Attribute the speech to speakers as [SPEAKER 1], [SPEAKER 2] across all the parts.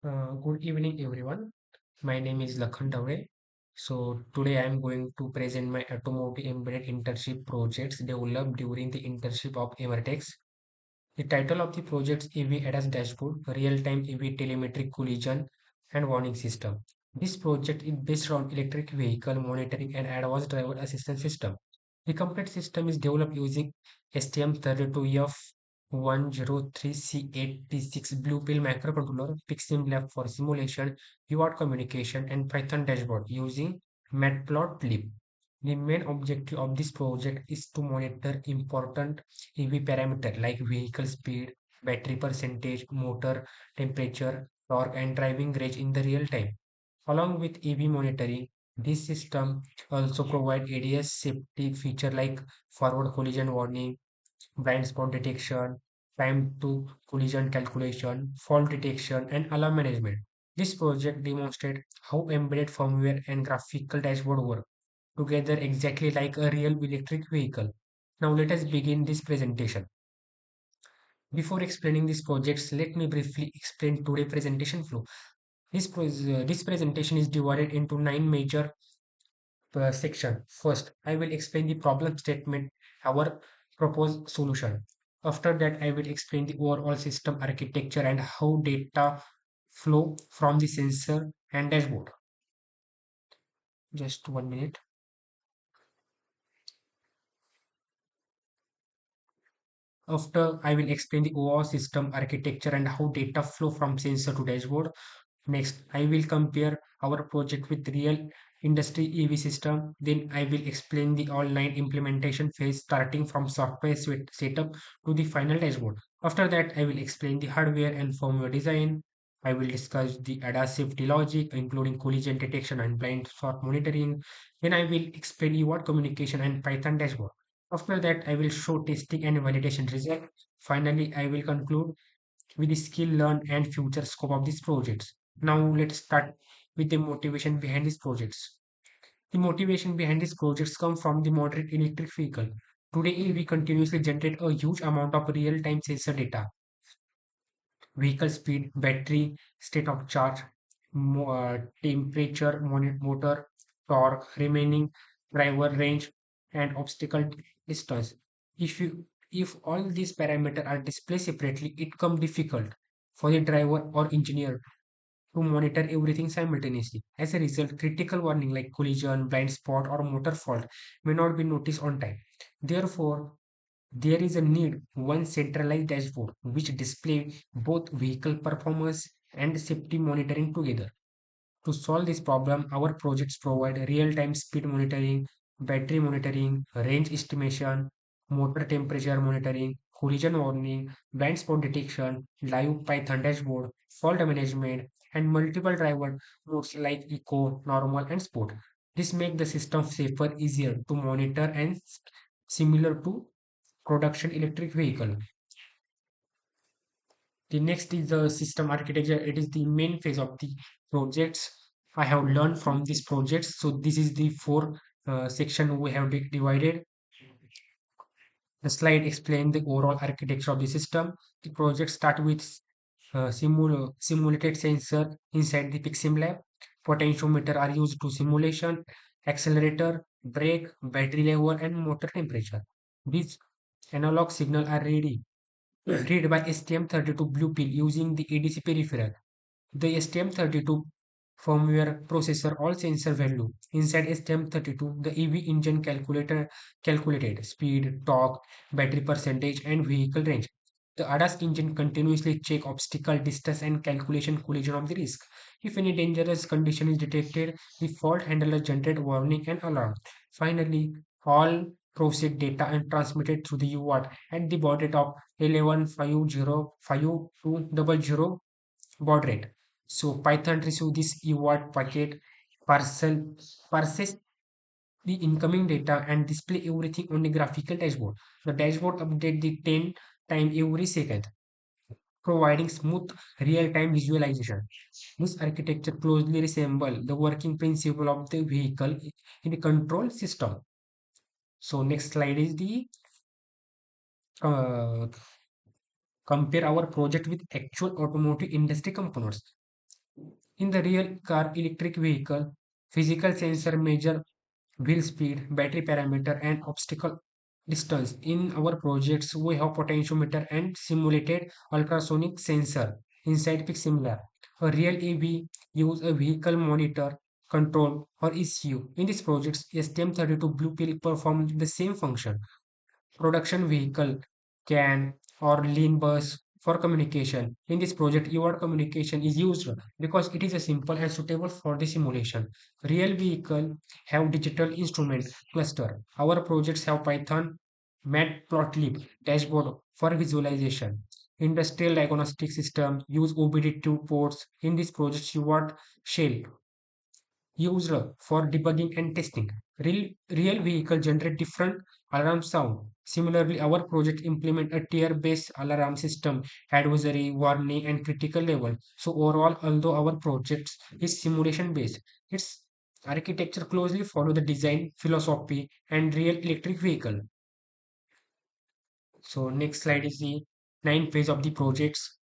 [SPEAKER 1] Good evening, everyone. My name is Lakhan Dhavale. So today I am going to present my automotive embedded internship projects developed during the internship of Emertxe. The title of the project is EV ADAS Dashboard, Real-Time EV Telemetric Collision and Warning System. This project is based on electric vehicle monitoring and advanced driver assistance system. The complete system is developed using STM32F103C8T6 Blue Pill microcontroller, PICSimLab for simulation, UART communication, and Python dashboard using Matplotlib. The main objective of this project is to monitor important EV parameter like vehicle speed, battery percentage, motor temperature, torque, and driving range in the real time. Along with EV monitoring, this system also provide ADAS safety feature like forward collision warning, blind spot detection, time to collision calculation, fault detection, and alarm management. This project demonstrates how embedded firmware and graphical dashboard work together exactly like a real electric vehicle. Now let us begin this presentation. Before explaining these projects, let me briefly explain today's presentation flow. This presentation is divided into nine major sections. First, I will explain the problem statement, our proposed solution. After that, I will explain the overall system architecture and how data flow from the sensor and dashboard. Just 1 minute. After, I will explain the overall system architecture and how data flow from sensor to dashboard. Next, I will compare our project with real industry EV system. Then I will explain the online implementation phase starting from software setup to the final dashboard. After that, I will explain the hardware and firmware design. I will discuss the ADAS safety logic, including collision detection and blind spot monitoring. Then I will explain UART communication and Python dashboard. After that, I will show testing and validation result. Finally, I will conclude with the skill learned and future scope of these projects. Now let's start with the motivation behind these projects. The motivation behind these projects come from the modern electric vehicle. Today we continuously generate a huge amount of real-time sensor data, vehicle speed, battery, state of charge, temperature, motor, torque, remaining driver range, and obstacle distance. If all these parameters are displayed separately, it becomes difficult for the driver or engineer to monitor everything simultaneously. As a result, critical warning like collision, blind spot, or motor fault may not be noticed on time. Therefore, there is a need one centralized dashboard which display both vehicle performance and safety monitoring together. To solve this problem, our projects provide real-time speed monitoring, battery monitoring, range estimation, motor temperature monitoring, collision warning, blind spot detection, live Python dashboard, fault management, and multiple driver modes like eco, normal, and sport. This makes the system safer, easier to monitor, and similar to production electric vehicle. The next is the system architecture. It is the main phase of the projects. I have learned from these projects. So this is the four section we have divided. The slide explain the overall architecture of the system. The project start with simulated sensor inside the PICSimLab. Potentiometer are used to simulation, accelerator, brake, battery level, and motor temperature. These analog signal are read by STM32 Blue Pill using the ADC peripheral. The STM32 firmware processor all sensor value. Inside STM32, the EV engine calculated speed, torque, battery percentage, and vehicle range. The ADAS engine continuously check obstacle distance and calculation collision of the risk. If any dangerous condition is detected, the fault handler generate warning and alarm. Finally, all process data and transmitted through the UART at the baud rate of 11505200 baud rate. So Python receive this UART packet, parses the incoming data and display everything on the graphical dashboard. The dashboard update the 10 time every second, providing smooth real-time visualization. This architecture closely resembles the working principle of the vehicle in the control system. So next slide is the uh, compare our project with actual automotive industry components. In the real car electric vehicle, physical sensor measure wheel speed, battery parameter, and obstacle distance. In our projects, we have potentiometer and simulated ultrasonic sensor inside PICSimLab. A real EV use a vehicle monitor, control, or ECU. In these projects, STM32 Blue Pill perform the same function. Production vehicle can or lean bus for communication. In this project, your communication is used because it is a simple and suitable for the simulation. Real vehicle have digital instrument cluster. Our projects have Python, Matplotlib dashboard for visualization. Industrial diagnostic system use OBD2 ports. In this project, you want shell used for debugging and testing. Real vehicle generate different alarm sound. Similarly, our project implement a tier-based alarm system, advisory, warning, and critical level. So overall, although our project is simulation-based, its architecture closely follow the design philosophy and real electric vehicle. So next slide is the nine phase of the projects.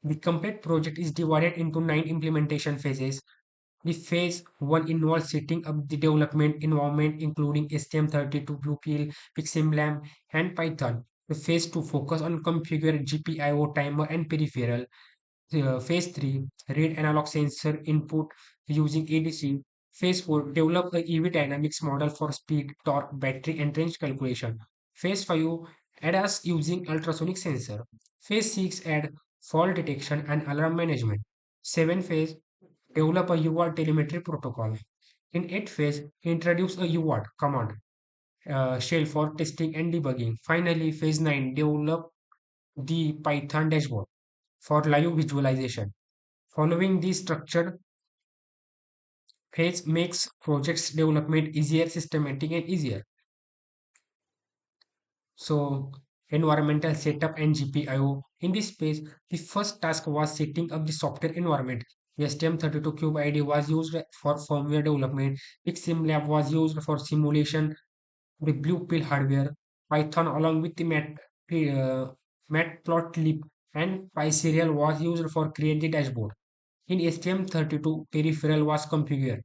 [SPEAKER 1] The complete project is divided into nine implementation phases. The phase 1 involves setting up the development environment including STM32, Bluepill, PICSimLab, and Python. The phase 2 focus on configure GPIO timer and peripheral. Phase 3 read analog sensor input using ADC. Phase 4 develop a EV dynamics model for speed, torque, battery, and range calculation. Phase 5 ADAS using ultrasonic sensor. Phase 6 add fault detection and alarm management. 7 phase develop a UART telemetry protocol. In 8th phase, introduce a UART command shell for testing and debugging. Finally, phase 9, develop the Python dashboard for live visualization. Following this structured phase makes projects development easier, systematic, and easier. So, environmental setup and GPIO. In this phase, the first task was setting up the software environment. STM32 Cube ID was used for firmware development. PICSimLab was used for simulation. The Blue Pill hardware, Python along with the Matplotlib and PySerial was used for create the dashboard. In STM32, peripheral was configured.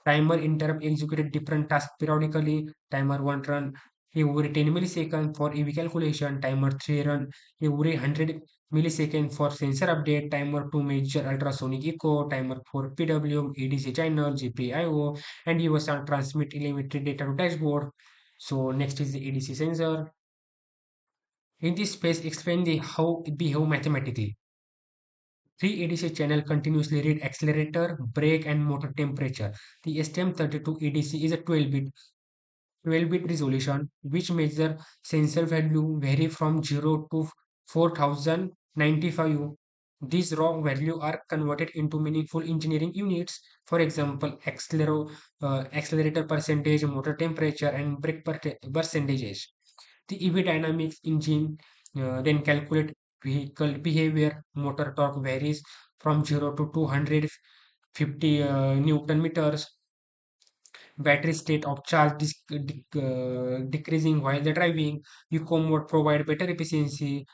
[SPEAKER 1] Timer interrupt executed different tasks periodically. Timer 1 run every 10 milliseconds for EV calculation. Timer 3 run every 100 milliseconds for sensor update. Timer 2 measure ultrasonic echo. Timer 4 PWM, EDC channel, GPIO, and EOS transmit telemetry data to dashboard. So next is the EDC sensor. In this space, explain the how it behave mathematically. Three ADC channel continuously read accelerator, brake, and motor temperature. The STM32 ADC is a 12-bit resolution, which measure sensor value vary from 0 to 4095. These raw value are converted into meaningful engineering units. For example, accelerator percentage, motor temperature, and brake percentages. The EV dynamics engine then calculate vehicle behavior. Motor torque varies from 0 to 250 Newton meters. Battery state of charge decreasing while the driving. Eco mode provide better efficiency.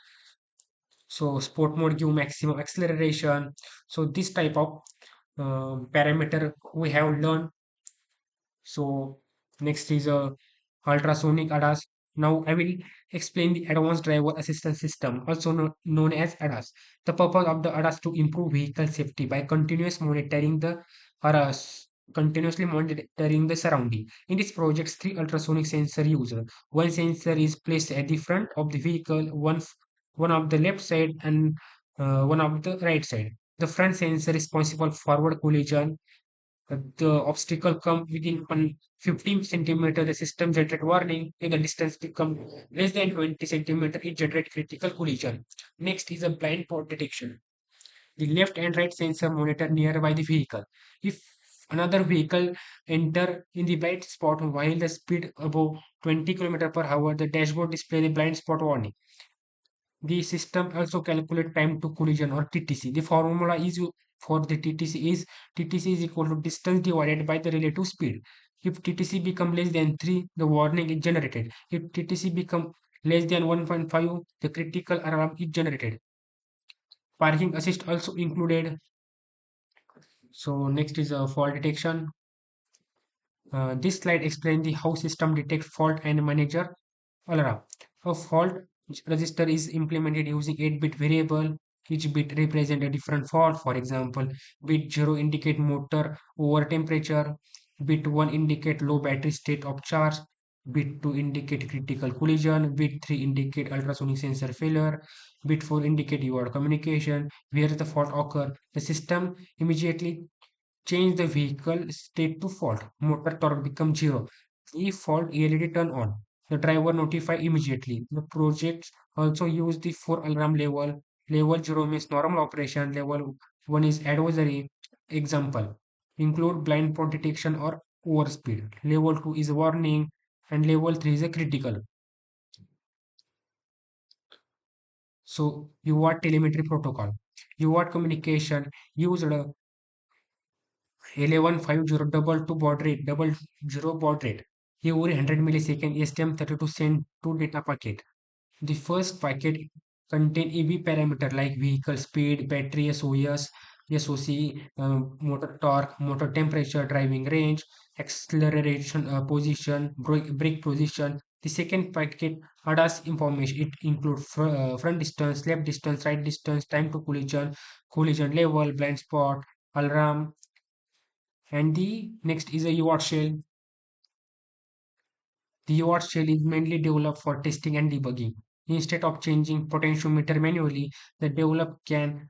[SPEAKER 1] So sport mode give maximum acceleration. So this type of parameter we have learned. So next is a ultrasonic ADAS. Now I will explain the advanced driver assistance system, also known as ADAS. The purpose of the ADAS to improve vehicle safety by continuously monitoring the surrounding. In this project, three ultrasonic sensor used. One sensor is placed at the front of the vehicle, one of the left side and one of the right side. The front sensor responsible for forward collision. The obstacle come within 15 centimeter, the system generate warning. If the distance become less than 20 centimeter, it generate critical collision. Next is a blind spot detection. The left and right sensor monitor nearby the vehicle. If another vehicle enter in the blind spot while the speed above 20 km per hour, the dashboard display the blind spot warning. The system also calculate time to collision or TTC. The formula is for the TTC is equal to distance divided by the relative speed. If TTC become less than 3, the warning is generated. If TTC become less than 1.5, the critical alarm is generated. Parking assist also included So next is fault detection. This slide explains the how system detect fault and manager alarm. A fault register is implemented using 8-bit variable. Each bit represent a different fault. For example, bit 0 indicate motor over temperature, bit 1 indicate low battery state of charge, bit 2 indicate critical collision, bit 3 indicate ultrasonic sensor failure, bit 4 indicate UART communication. Where the fault occur, the system immediately change the vehicle state to fault. Motor torque becomes zero. If fault LED turn on, the driver notify immediately. The projects also use the four alarm level. Level 0 means normal operation. Level 1 is advisory. Example include blind spot detection or overspeed. Level 2 is warning, and level 3 is a critical. So UART telemetry protocol. UART communication used 1150 baud rate, double zero baud rate. Every 100 millisecond STM32 send two data packet. The first packet contain EV parameter like vehicle speed, battery SOS, SOC, motor torque, motor temperature, driving range, acceleration position, brake position. The second packet ADAS information. It includes front distance, left distance, right distance, time to collision, collision level, blind spot, alarm, and the next is a UART shell. The UART shell is mainly developed for testing and debugging. Instead of changing potentiometer manually, the developer can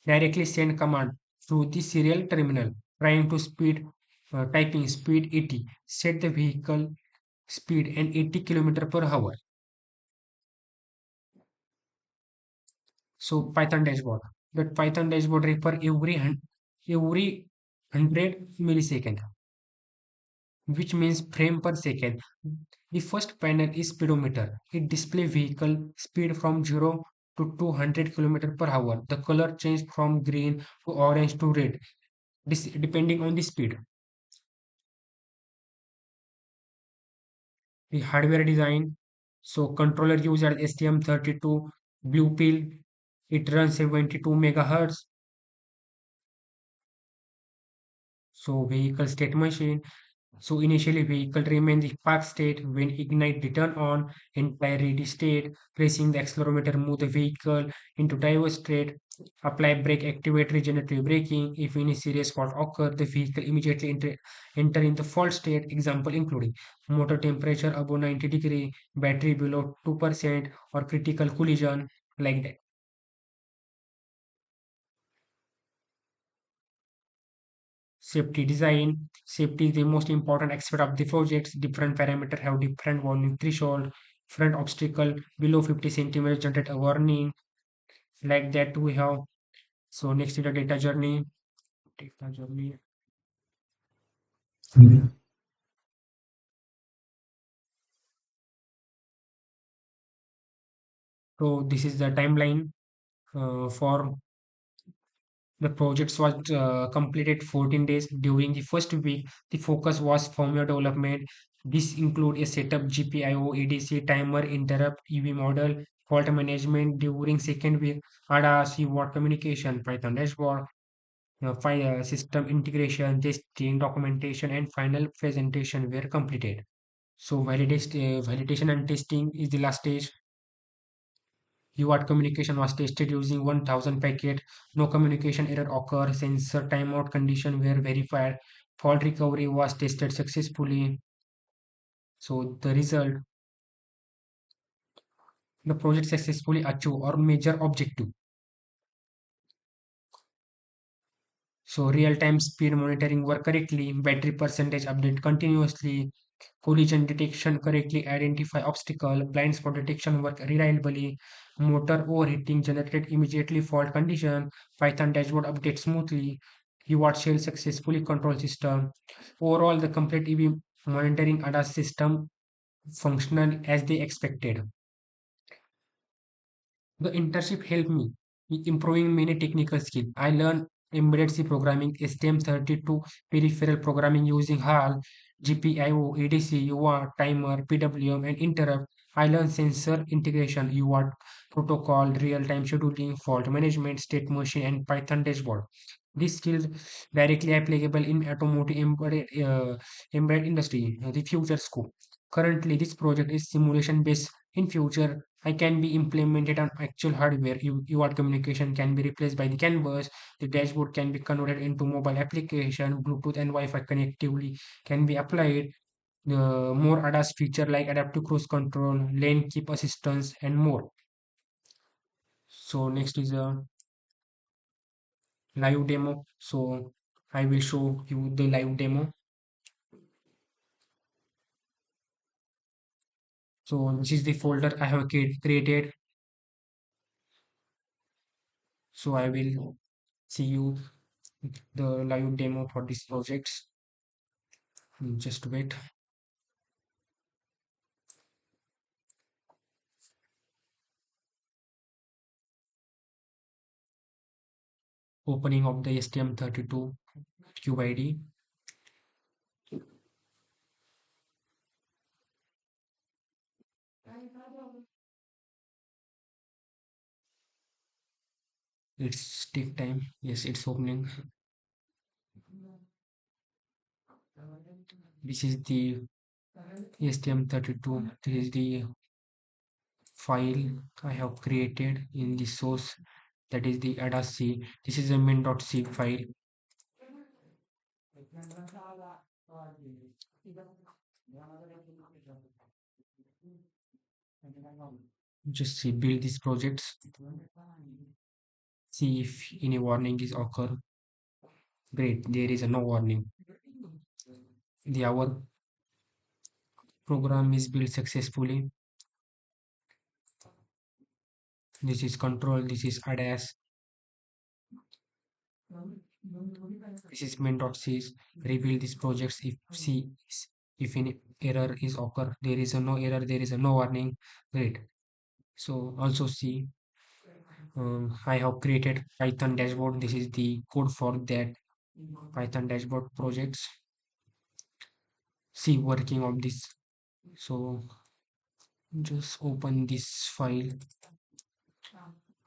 [SPEAKER 1] directly send command through the serial terminal, trying to typing speed 80, set the vehicle speed and 80 km per hour. So Python dashboard. That Python dashboard refer every 100 millisecond, which means frame per second. The first panel is speedometer. It displays vehicle speed from 0 to 200 km per hour. The color change from green to orange to red, depending on the speed. The hardware design. So controller uses STM32 blue pill. It runs 72 megahertz. So vehicle state machine. So initially vehicle remain the park state. When ignite return on, entire ready state. Pressing the accelerometer move the vehicle into diverse state. Apply brake, activate regenerative braking. If any serious fault occur, the vehicle immediately enter in the fault state. Example including motor temperature above 90 degree, battery below 2%, or critical collision, like that. Safety design. Safety is the most important aspect of the projects. Different parameters have different volume threshold. Front obstacle below 50 centimeters generate a warning. Like that we have. So next is the data journey. Data journey. So this is the timeline for the project was completed 14 days. During the first week, the focus was firmware development. This include a setup GPIO, ADC, timer, interrupt, EV model, fault management. During second week, ADAS, UART communication, Python dashboard, file system integration, testing, documentation, and final presentation were completed. So validation and testing is the last stage. UART communication was tested using 1000 packet. No communication error occurred. Sensor timeout condition were verified. Fault recovery was tested successfully. So the result, the project successfully achieved or major objective. So real-time speed monitoring work correctly, battery percentage update continuously, collision detection correctly identify obstacle, blind spot detection work reliably, motor overheating generated immediately fault condition, Python dashboard update smoothly, UART shell successfully control system. Overall, the complete EV monitoring ADAS system functional as they expected. The internship helped me in improving many technical skills. I learned embedded C programming, STM32 peripheral programming using HAL, GPIO, EDC, UART, timer, PWM, and interrupt. I learned sensor integration, UART protocol, real-time scheduling, fault management, state machine, and Python dashboard. These skills directly applicable in automotive embedded industry, the future scope. Currently, this project is simulation based. In future, I can be implemented on actual hardware. UART communication can be replaced by the canvas. The dashboard can be converted into mobile application. Bluetooth and Wi-Fi connectivity can be applied. More ADAS feature like adaptive cruise control, lane keep assistance, and more. So next is a live demo. So I will show you the live demo. So this is the folder I have created. So I will see you the live demo for this project. Just wait. Opening of the STM32 QID. It's take time. Yes, it's opening. This is the STM32. This is the file I have created in the source, that is the ADAS-C. This is a min.c file. Just see build these projects. See if any warning is occur. Great, there is a no warning. The our program is built successfully. This is control. This is ADAS. This is main.c. Reveal these projects if see if any error is occur. There is a no error. There is a no warning. Great. So also see I have created Python dashboard. This is the code for that Python dashboard projects. See working of this. So just open this file.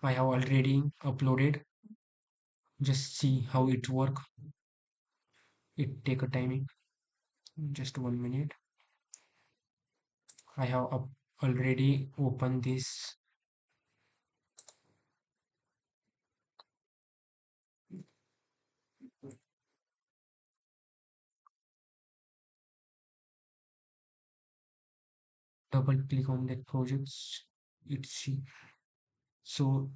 [SPEAKER 1] I have already uploaded. Just see how it work. It take a timing. Just 1 minute. I have already opened this. Double click on that projects. It's see. So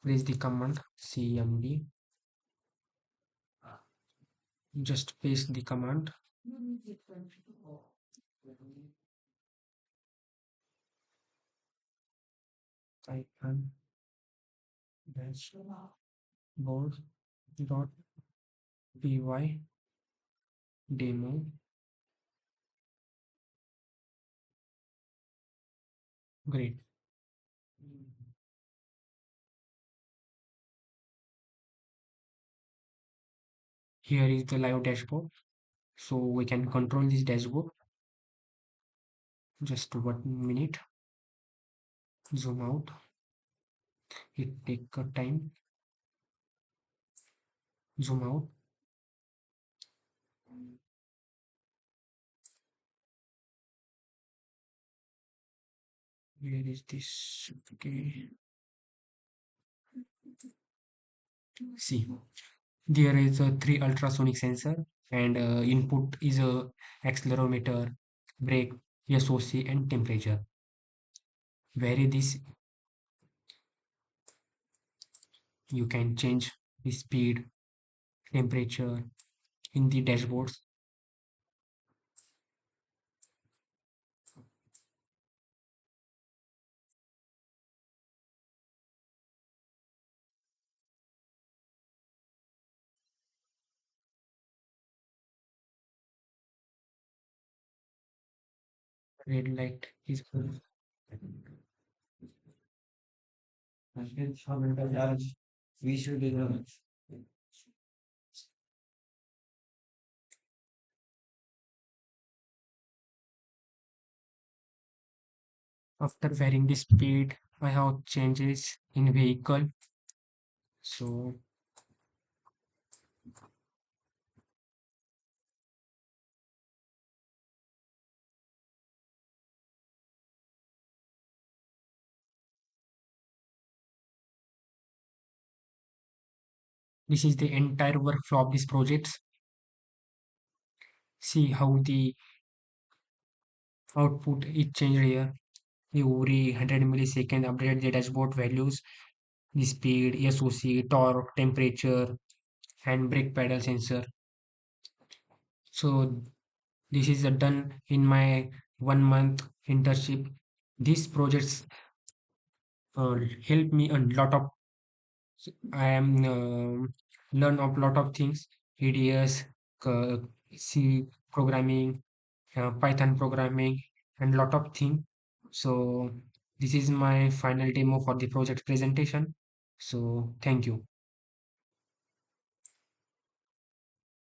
[SPEAKER 1] press the command cmd. Just paste the command. Python dashboard dot py demo. Great. Here is the live dashboard. So we can control this dashboard. Just 1 minute. Zoom out. It take a time. Zoom out. Where is this? Okay. See, there is a three ultrasonic sensor, and input is a accelerometer, brake, SOC, and temperature. Vary this. You can change the speed, temperature in the dashboards. Red light is on. We should After varying the speed, I have changes in vehicle. So this is the entire workflow of this project. See how the output is changed here. Every 100 millisecond update the dashboard values, the speed, SOC, torque, temperature, and brake pedal sensor. So this is done in my 1 month internship. These projects help me a lot of. I am learn of lot of things, ADAS, C programming, Python programming, and lot of things. So this is my final demo for the project presentation. So thank you.